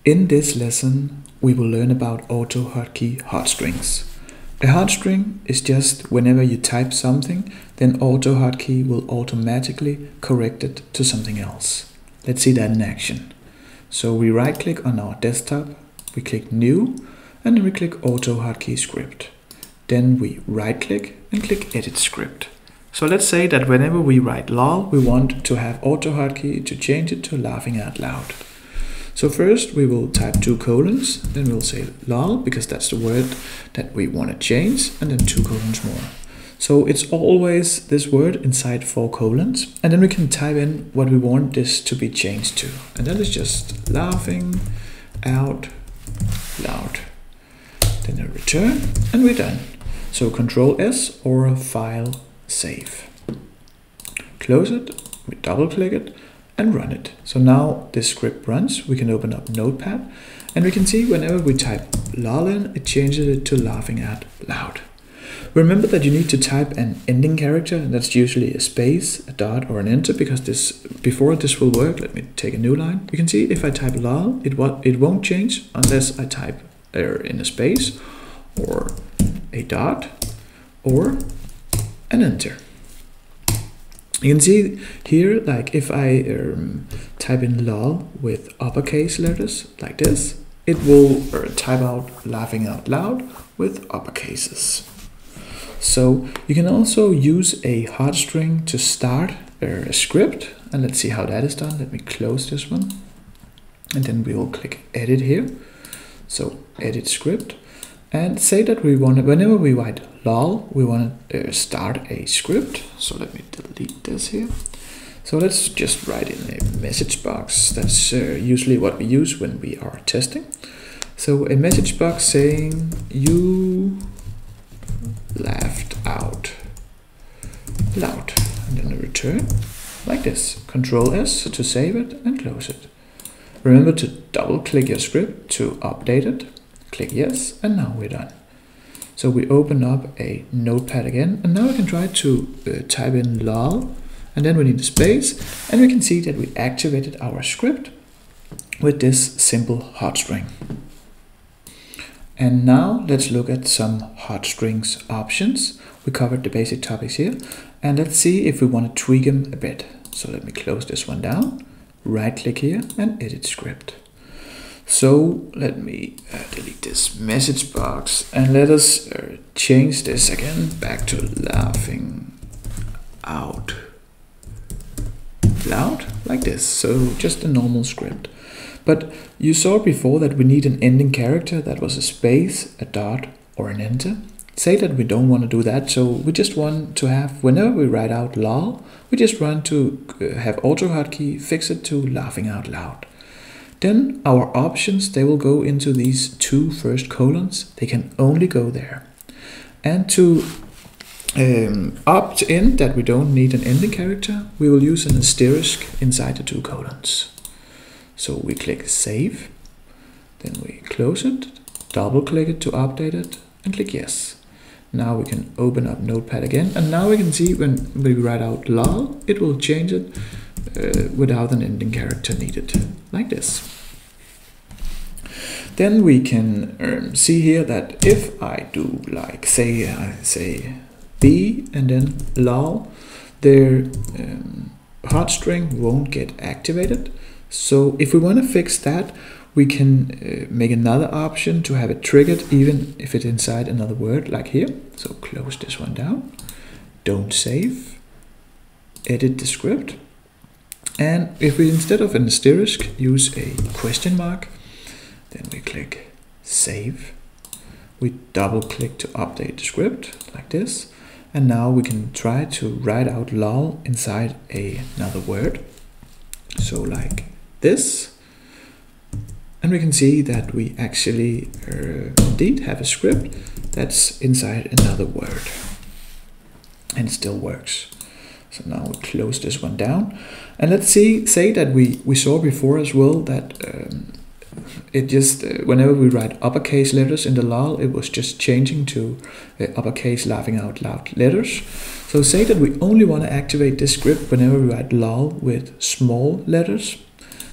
In this lesson, we will learn about AutoHotkey Hotstrings. A hotstring is just whenever you type something, then AutoHotkey will automatically correct it to something else. Let's see that in action. So we right click on our desktop, we click New, and then we click AutoHotkey Script. Then we right click and click Edit Script. So let's say that whenever we write lol, we want to have AutoHotkey to change it to laughing out loud. So first we will type 2 colons, then we'll say lol because that's the word that we want to change, and then 2 colons more. So it's always this word inside 4 colons, and then we can type in what we want this to be changed to, and that is just laughing out loud. Then a return, and we're done. So Control S or file save. Close it, we double click it, and run it. So now this script runs. We can open up Notepad, and we can see whenever we type lol in, it changes it to laughing out loud. Remember that you need to type an ending character, and that's usually a space, a dot, or an enter, because before this will work, let me take a new line. You can see if I type lol, it won't change unless I type in a space, or a dot, or an enter. You can see here, like if I type in lol with uppercase letters like this, it will type out laughing out loud with uppercases. So you can also use a hotstring to start a script, and let's see how that is done. Let me close this one, and then we will click edit here. So edit script, and say that we want to, whenever we write lol, we want to start a script. So let me delete this here. So let's just write in a message box. That's usually what we use when we are testing. So a message box saying you laughed out loud, and then a return like this. Control S to save it and close it. Remember to double click your script to update it. Click yes, and now we're done. So we open up a notepad again, and now we can try to type in lol, and then we need a space, and we can see that we activated our script with this simple hotstring. And now let's look at some hotstrings options. We covered the basic topics here, and let's see if we want to tweak them a bit. So let me close this one down, right click here, and edit script. So let me delete this message box, and let us change this again back to laughing out loud like this. So just a normal script. But you saw before that we need an ending character that was a space, a dot, or an enter. Say that we don't want to do that, so we just want to have, whenever we write out lol, we just want to have AutoHotkey fix it to laughing out loud. Then our options, they will go into these 2 first colons. They can only go there. And to opt in that we don't need an ending character, we will use an asterisk inside the 2 colons. So we click save, then we close it, double click it to update it, and click yes. Now we can open up Notepad again, and now we can see when we write out lol, it will change it without an ending character needed, like this. Then we can see here that if I do like say B and then lol, their hotstring won't get activated. So if we want to fix that, we can make another option to have it triggered even if it's inside another word, like here. So close this one down, don't save, edit the script. And if we, instead of an asterisk, use a question mark, then we click save. We double click to update the script like this. And now we can try to write out lol inside another word. So like this. And we can see that we actually indeed have a script that's inside another word. And it still works. So now we close this one down, and let's say that we saw before as well that it just whenever we write uppercase letters in the lol, it was just changing to uppercase laughing out loud letters. So say that we only want to activate this script whenever we write lol with small letters,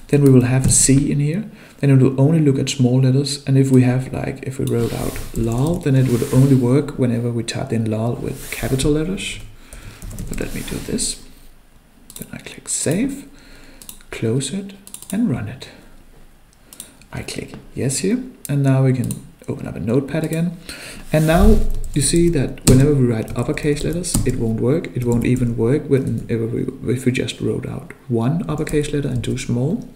then we will have a C in here. then it will only look at small letters. And if we have, like, if we wrote out lol, then it would only work whenever we typed in lol with capital letters. But let me do this. Then I click save, close it, and run it. I click yes here, and now we can open up a notepad again. And now you see that whenever we write uppercase letters, it won't work. It won't even work if we just wrote out one uppercase letter and two small,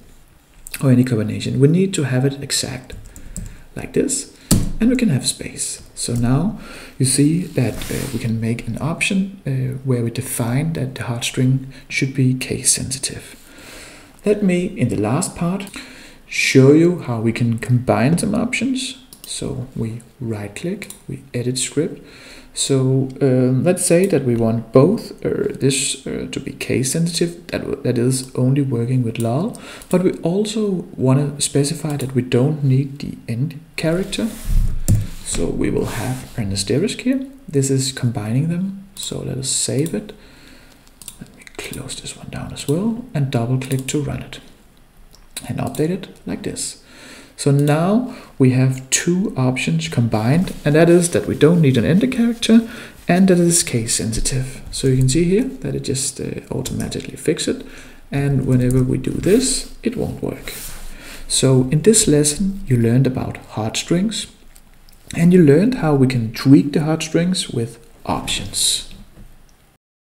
or any combination. We need to have it exact, like this, and we can have space. So now you see that we can make an option where we define that the Hotstring should be case sensitive. Let me, in the last part, show you how we can combine some options. So we right click, we edit script. So let's say that we want both this to be case sensitive, that is only working with lol, but we also want to specify that we don't need the end character. So we will have an asterisk here. This is combining them. So let us save it. Let me close this one down as well and double click to run it and update it like this. So now we have two options combined, and that is that we don't need an enter character and that it is case sensitive. So you can see here that it just automatically fixes it, and whenever we do this, it won't work. So in this lesson, you learned about Hotstrings, and you learned how we can tweak the Hotstrings with options.